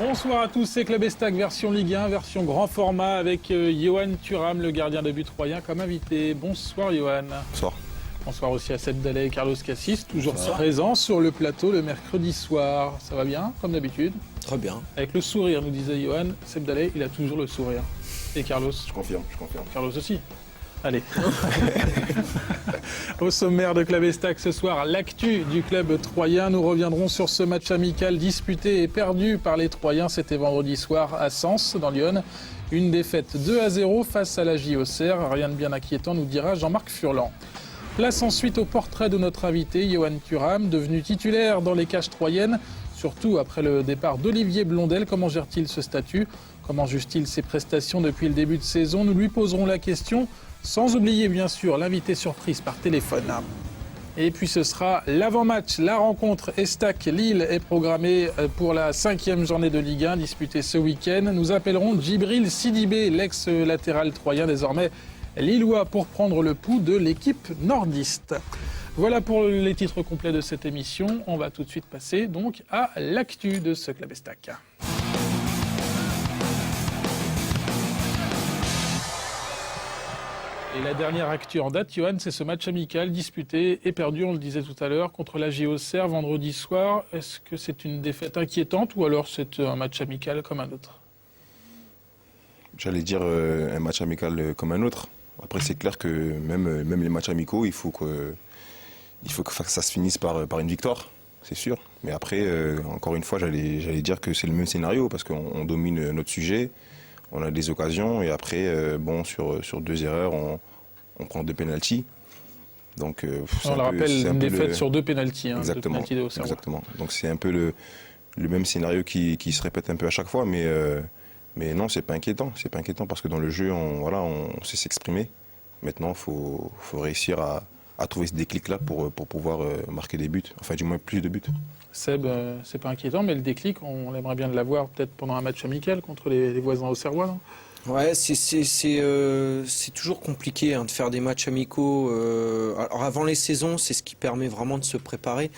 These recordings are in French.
Bonsoir à tous, c'est Club Estac, version Ligue 1, version grand format avec Yoann Thuram, le gardien de but troyen, comme invité. Bonsoir Yoann. Bonsoir. Bonsoir aussi à Seb Dallet et Carlos Cassis, toujours Bonsoir. présents sur le plateau le mercredi soir. Ça va bien, comme d'habitude? Très bien. Avec le sourire, nous disait Yoann. Seb Dallet, il a toujours le sourire. Et Carlos? Je confirme. Carlos aussi. Allez. Au sommaire de Club Estac ce soir, l'actu du club troyen. Nous reviendrons sur ce match amical disputé et perdu par les Troyens. C'était vendredi soir à Sens, dans l'Yonne. Une défaite 2-0 face à la JOCR. Rien de bien inquiétant, nous dira Jean-Marc Furlan. Place ensuite au portrait de notre invité, Yoann Thuram, devenu titulaire dans les cages troyennes, surtout après le départ d'Olivier Blondel. Comment gère-t-il ce statut? Comment juge-t-il ses prestations depuis le début de saison? Nous lui poserons la question, sans oublier bien sûr l'invité surprise par téléphone. Et puis ce sera l'avant-match, la rencontre Estac-Lille est programmée pour la 5e journée de Ligue 1 disputée ce week-end. Nous appellerons Djibril Sidibé, l'ex-latéral troyen désormais lillois, pour prendre le pouls de l'équipe nordiste. Voilà pour les titres complets de cette émission. On va tout de suite passer donc à l'actu de ce Club Estac. Et la dernière actu en date, Yoann, c'est ce match amical disputé et perdu, on le disait tout à l'heure, contre la JOCR vendredi soir. Est-ce que c'est une défaite inquiétante ou alors c'est un match amical comme un autre? J'allais dire un match amical comme un autre. Après, c'est clair que même les matchs amicaux, il faut que ça se finisse par une victoire, c'est sûr. Mais après, encore une fois, j'allais dire que c'est le même scénario parce qu'on domine notre sujet, on a des occasions et après, sur 2 erreurs, on prend 2 pénaltys. Donc, on le rappelle, une défaite sur 2 pénaltys. Exactement. Exactement. Donc c'est un peu le même scénario qui se répète un peu à chaque fois, mais non, c'est pas inquiétant. C'est pas inquiétant parce que dans le jeu, on sait s'exprimer. Maintenant, il faut réussir à trouver ce déclic-là pour pouvoir marquer des buts, enfin du moins plus de buts. Seb, c'est pas inquiétant, mais le déclic, on aimerait bien de l'avoir peut-être pendant un match amical contre les voisins auxerrois, non? Ouais, c'est toujours compliqué de faire des matchs amicaux. Alors avant les saisons, c'est ce qui permet vraiment de se préparer.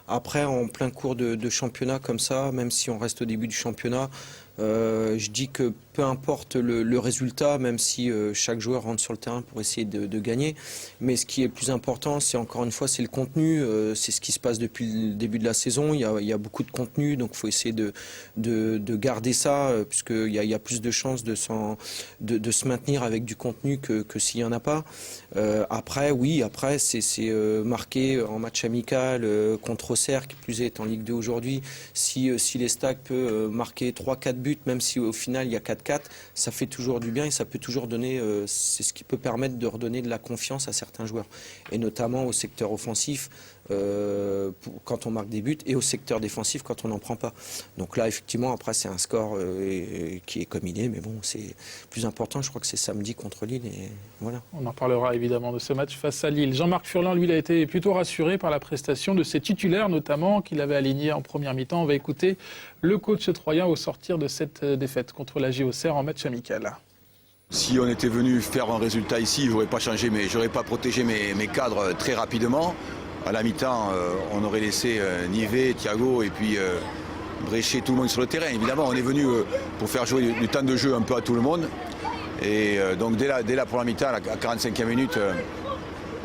Après, en plein cours de championnat comme ça, même si on reste au début du championnat, je dis que peu importe le résultat, même si chaque joueur rentre sur le terrain pour essayer de gagner, mais ce qui est le plus important, c'est encore une fois, c'est le contenu, c'est ce qui se passe depuis le début de la saison. Il y a beaucoup de contenu, donc il faut essayer de garder ça, puisqu'il y a plus de chances de se maintenir avec du contenu que s'il n'y en a pas. Après, c'est marqué en match amical contre Auxerre, qui plus est en Ligue 2 aujourd'hui. Si l'Estac peut marquer 3-4 buts, même si au final il y a 4-4, ça fait toujours du bien et ça peut toujours donner, c'est ce qui peut permettre de redonner de la confiance à certains joueurs. Et notamment au secteur offensif, quand on marque des buts, et au secteur défensif quand on n'en prend pas. Donc là, effectivement, après c'est un score qui est comme il est, mais bon, c'est plus important, je crois que c'est samedi contre Lille, et voilà. On en parlera évidemment de ce match face à Lille. Jean-Marc Furlan, lui, il a été plutôt rassuré par la prestation de ses titulaires, notamment, qu'il avait alignés en première mi-temps. On va écouter le coach troyen au sortir de cette défaite contre la JOCR en match amical. Si on était venu faire un résultat ici, j'aurais pas protégé mes cadres très rapidement. À la mi-temps, on aurait laissé Nivet, Thiago et puis brécher tout le monde sur le terrain. Évidemment, on est venu pour faire jouer du temps de jeu un peu à tout le monde. Et donc dès la première mi-temps, à la 45e minute,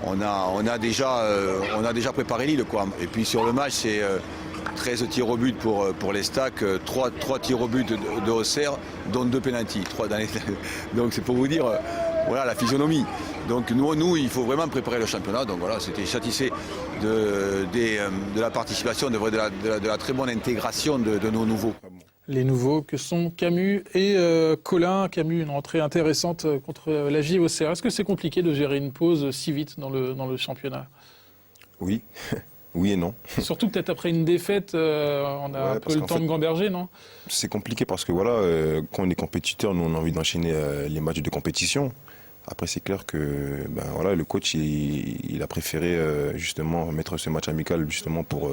on a déjà préparé Lille, quoi. Et puis sur le match, c'est 13 tirs au but pour l'Estac, 3 tirs au but de Auxerre, dont 2 pénaltys. Donc c'est pour vous dire voilà la physionomie. Donc nous, il faut vraiment préparer le championnat. Donc voilà, c'était satisfait de la participation, de la très bonne intégration de nos nouveaux. Les nouveaux que sont Camus et Colin. Camus, une rentrée intéressante contre la JOCR. Est-ce que c'est compliqué de gérer une pause si vite dans le championnat? Oui. Oui et non. Surtout peut-être après une défaite, on a un peu le temps de gamberger, non? C'est compliqué parce que quand on est compétiteur, nous on a envie d'enchaîner les matchs de compétition. Après c'est clair que le coach il a préféré justement mettre ce match amical justement pour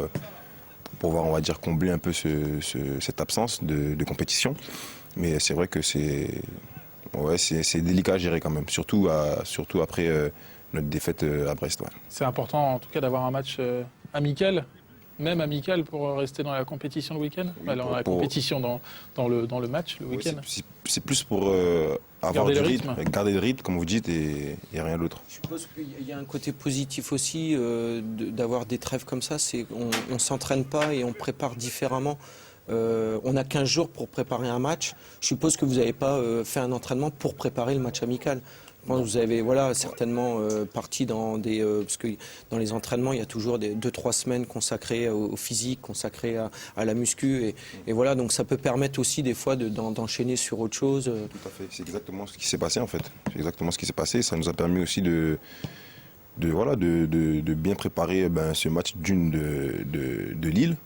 pouvoir, on va dire, combler un peu cette absence de compétition. Mais c'est vrai que c'est délicat à gérer quand même, surtout après notre défaite à Brest. Ouais. C'est important en tout cas d'avoir un match amical même amical, pour rester dans la compétition le week-end. Oui, Dans la compétition, dans le match le Oui, week-end. c'est plus pour avoir Garder du le rythme, rythme. garder le rythme, comme vous dites, et rien d'autre. Je suppose qu'il y a un côté positif aussi d'avoir des trêves comme ça, c'est on ne s'entraîne pas et on prépare différemment. On a 15 jours pour préparer un match. Je suppose que vous n'avez pas fait un entraînement pour préparer le match amical. Je pense que vous avez certainement parti dans des... parce que dans les entraînements, il y a toujours 2-3 semaines consacrées au physique, consacrées à la muscu. Et voilà, donc ça peut permettre aussi des fois d'enchaîner sur autre chose. Tout à fait, c'est exactement ce qui s'est passé en fait. C'est exactement ce qui s'est passé. Ça nous a permis aussi de bien préparer ce match de Lille.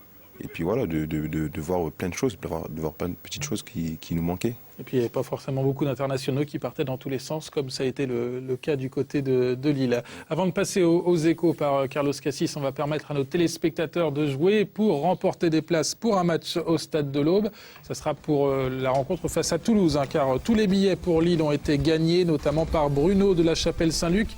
Et puis voilà, de voir plein de choses, de voir plein de petites choses qui nous manquaient. Et puis il n'y avait pas forcément beaucoup d'internationaux qui partaient dans tous les sens, comme ça a été le cas du côté de Lille. Avant de passer aux échos par Carlos Cassis, on va permettre à nos téléspectateurs de jouer pour remporter des places pour un match au Stade de l'Aube. Ça sera pour la rencontre face à Toulouse, car tous les billets pour Lille ont été gagnés, notamment par Bruno de la Chapelle-Saint-Luc,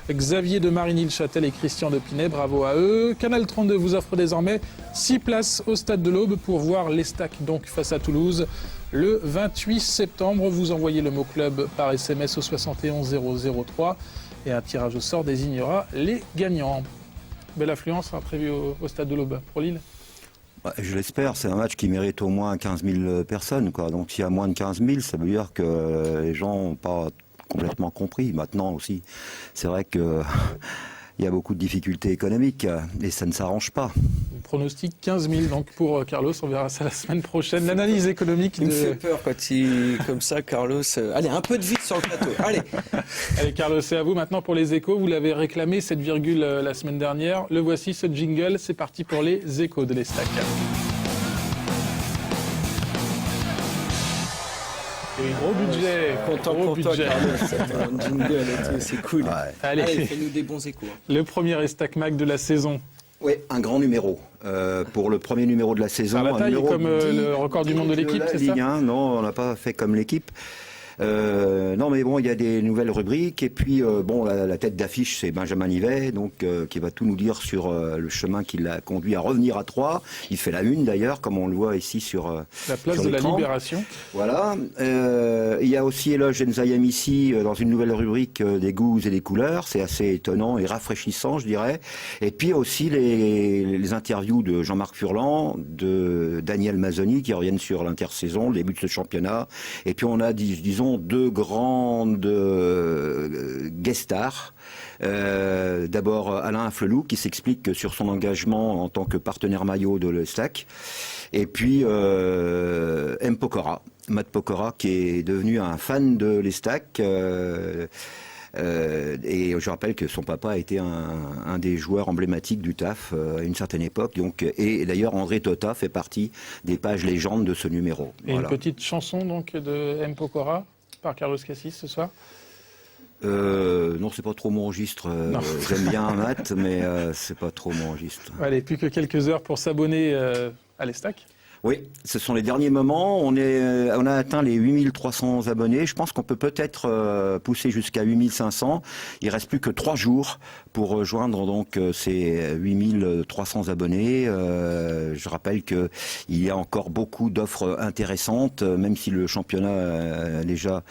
Xavier de Marigny-le-Châtel et Christian de Pinet, bravo à eux. Canal 32 vous offre désormais 6 places au Stade de l'Aube pour voir l'Estac donc face à Toulouse le 28 septembre. Vous envoyez le mot club par SMS au 71 003 et un tirage au sort désignera les gagnants. Belle affluence prévue au Stade de l'Aube pour Lille. Je l'espère, c'est un match qui mérite au moins 15 000 personnes, quoi. Donc s'il y a moins de 15 000, ça veut dire que les gens n'ont pas complètement compris. Maintenant aussi, c'est vrai que il y a beaucoup de difficultés économiques et ça ne s'arrange pas. Pronostic 15 000 donc pour Carlos, on verra ça la semaine prochaine. L'analyse économique Il me fait peur quand il comme ça, Carlos. Allez, un peu de vide sur le plateau. Allez. Allez Carlos, c'est à vous maintenant pour les échos. Vous l'avez réclamé, cette virgule la semaine dernière. Le voici, ce jingle. C'est parti pour les échos de l'Estac. Oui, gros budget. Content gros pour budget. toi, Carlos. Un jingle et tout, c'est cool. Ouais. Allez, fais-nous des bons échos. le premier Estac Mag de la saison. Oui, un grand numéro. Pour le premier numéro de la saison. Par la un taille, numéro comme 10 le record du monde de l'équipe, la c'est Ligue ça 1. Non, on n'a pas fait comme l'équipe. Non, mais bon, il y a des nouvelles rubriques. Et puis, la tête d'affiche, c'est Benjamin Nivet, donc, qui va tout nous dire sur le chemin qui l'a conduit à revenir à Troyes. Il fait la une, d'ailleurs, comme on le voit ici sur La place sur de la l'écran. Libération. Voilà. Il y a aussi Éloge Nzayem ici, dans une nouvelle rubrique des goûts et des couleurs. C'est assez étonnant et rafraîchissant, je dirais. Et puis aussi les interviews de Jean-Marc Furlan, de Daniel Mazzoni, qui reviennent sur l'intersaison, le début de ce championnat. Et puis on a, disons, deux grandes guest stars. D'abord Alain Afflelou, qui s'explique sur son engagement en tant que partenaire maillot de l'Estac. Et puis M. Pokora, Matt Pokora, qui est devenu un fan de l'Estac. Et je rappelle que son papa a été un des joueurs emblématiques du TAF à une certaine époque. Donc, et d'ailleurs, André Tota fait partie des pages légendes de ce numéro. Et voilà. une petite chanson donc de M. Pokora par Carlos Cassis ce soir. Non, c'est pas trop mon registre. J'aime bien Matt, mais c'est pas trop mon registre. Allez, plus que quelques heures pour s'abonner à l'Estac. Oui, ce sont les derniers moments. On a atteint les 8300 abonnés. Je pense qu'on peut-être pousser jusqu'à 8500. Il reste plus que 3 jours pour rejoindre donc ces 8300 abonnés. Je rappelle que il y a encore beaucoup d'offres intéressantes, même si le championnat a déjà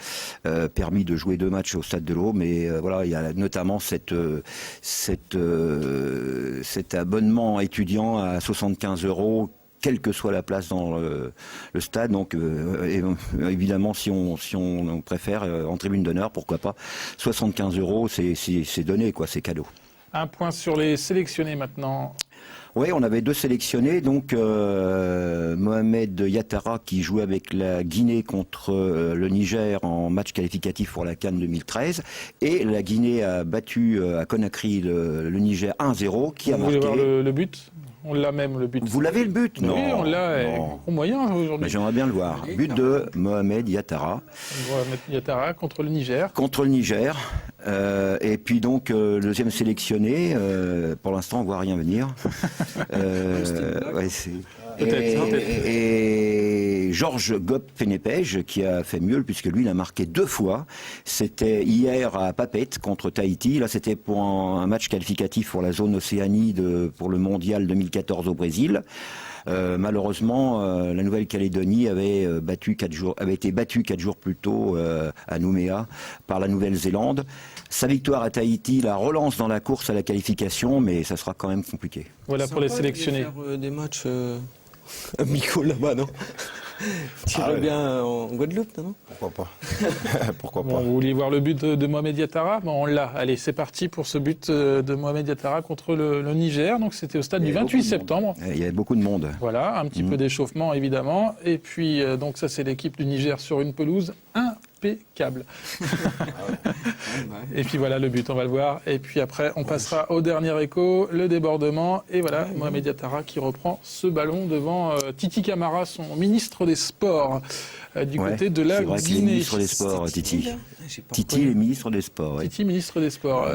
permis de jouer 2 matchs au Stade de l'Aube. Mais voilà, il y a notamment cet abonnement étudiant à 75 €. Quelle que soit la place dans le stade, donc évidemment si on préfère en tribune d'honneur, pourquoi pas 75 €, c'est donné, quoi, c'est cadeau. Un point sur les sélectionnés maintenant. Oui, on avait 2 sélectionnés, donc Mohamed Yattara qui jouait avec la Guinée contre le Niger en match qualificatif pour la CAN 2013, et la Guinée a battu à Conakry le Niger 1-0, qui a Vous voulez marqué... voir le but ? On l'a même, le but. Vous l'avez le but? Oui, Non, on l'a non. au moyen aujourd'hui. Mais j'aimerais bien le voir. But de Mohamed Yattara On va mettre Yattara contre le Niger. contre le Niger. Et puis donc le deuxième sélectionné, pour l'instant on voit rien venir. Ouais, Peut-être. et c'est Georges Gop-Fenepej qui a fait mieux, puisque lui, il a marqué 2 fois. C'était hier à Papeete contre Tahiti. Là, c'était pour un match qualificatif pour la zone Océanie pour le mondial 2014 au Brésil. Malheureusement, la Nouvelle-Calédonie avait été battue 4 jours plus tôt à Nouméa par la Nouvelle-Zélande. Sa victoire à Tahiti la relance dans la course à la qualification, mais ça sera quand même compliqué. Voilà pour les sélectionnés. Faire des matchs amicaux là-bas, non? Tu irais bien en Guadeloupe, non? Pourquoi pas. Pourquoi Bon, pas. vous vouliez voir le but de Mohamed Yattara? Bon, on l'a. Allez, c'est parti pour ce but de Mohamed Yattara contre le Niger. Donc c'était au stade du 28 septembre. Il y avait beaucoup de monde. Voilà, un petit peu d'échauffement évidemment. Et puis, donc ça c'est l'équipe du Niger sur une pelouse impeccable. Et puis voilà le but, on va le voir. Et puis après, on passera au dernier écho, le débordement. Et voilà, Mohamed Yattara qui reprend ce ballon devant Titi Camara, son ministre des Sports, du côté de la C'est vrai qu'il est Guinée. ministre des Sports, Titi. Titi est ministre des Sports. Ouais. Titi, ministre des Sports. un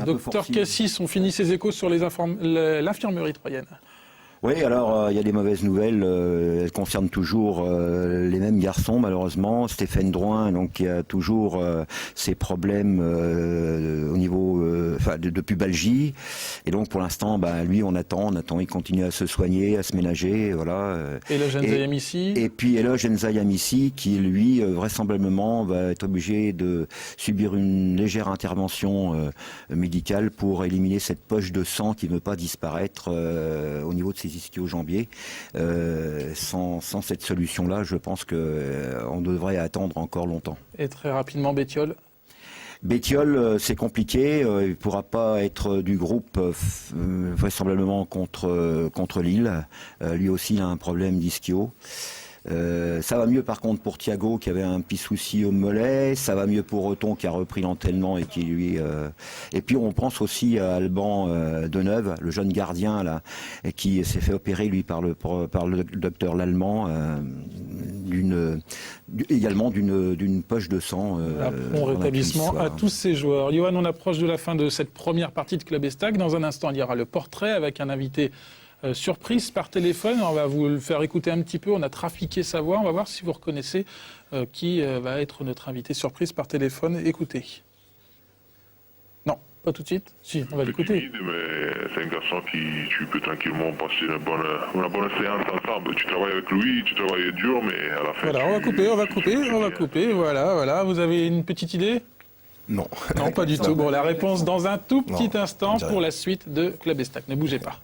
peu Docteur forcé. Cassis, on finit ses échos sur l'infirmerie troyenne. Oui, alors il y a des mauvaises nouvelles. Elles concernent toujours les mêmes garçons, malheureusement. Stéphane Drouin, donc qui a toujours ses problèmes au niveau, de pubalgie. Et donc pour l'instant, lui, on attend. Il continue à se soigner, à se ménager, voilà. Et le jeune Zayam ici. Et puis Eloge Nzayamissi, qui lui, vraisemblablement, va être obligé de subir une légère intervention médicale pour éliminer cette poche de sang qui ne veut pas disparaître au niveau de ses ischio-jambiers. Sans cette solution-là, je pense qu'on devrait attendre encore longtemps. Et très rapidement, Bétiol. Bétiol, c'est compliqué. Il ne pourra pas être du groupe vraisemblablement contre Lille. Lui aussi, il a un problème d'ischio. Ça va mieux par contre pour Thiago qui avait un petit souci au mollet, ça va mieux pour Othon qui a repris l'entraînement et qui lui et puis on pense aussi à Alban Deneuve, le jeune gardien là qui s'est fait opérer lui par le docteur Lallemand également d'une poche de sang. Un bon rétablissement à tous ces joueurs. Johan, on approche de la fin de cette première partie de Club Estac. Dans un instant, il y aura le portrait avec un invité surprise par téléphone. On va vous le faire écouter un petit peu. On a trafiqué sa voix. On va voir si vous reconnaissez qui va être notre invité surprise par téléphone. Écoutez. Non, pas tout de suite. Si, on va l'écouter. Timide, mais c'est un garçon qui tu peux tranquillement passer une bonne séance ensemble. Tu travailles avec lui, tu travailles dur, mais à la fin. Voilà, on va couper. Voilà. Vous avez une petite idée? Non. Non, pas du tout. Bon, la réponse dans un tout petit instant on dirait. pour la suite de Club Estac. Ne bougez pas.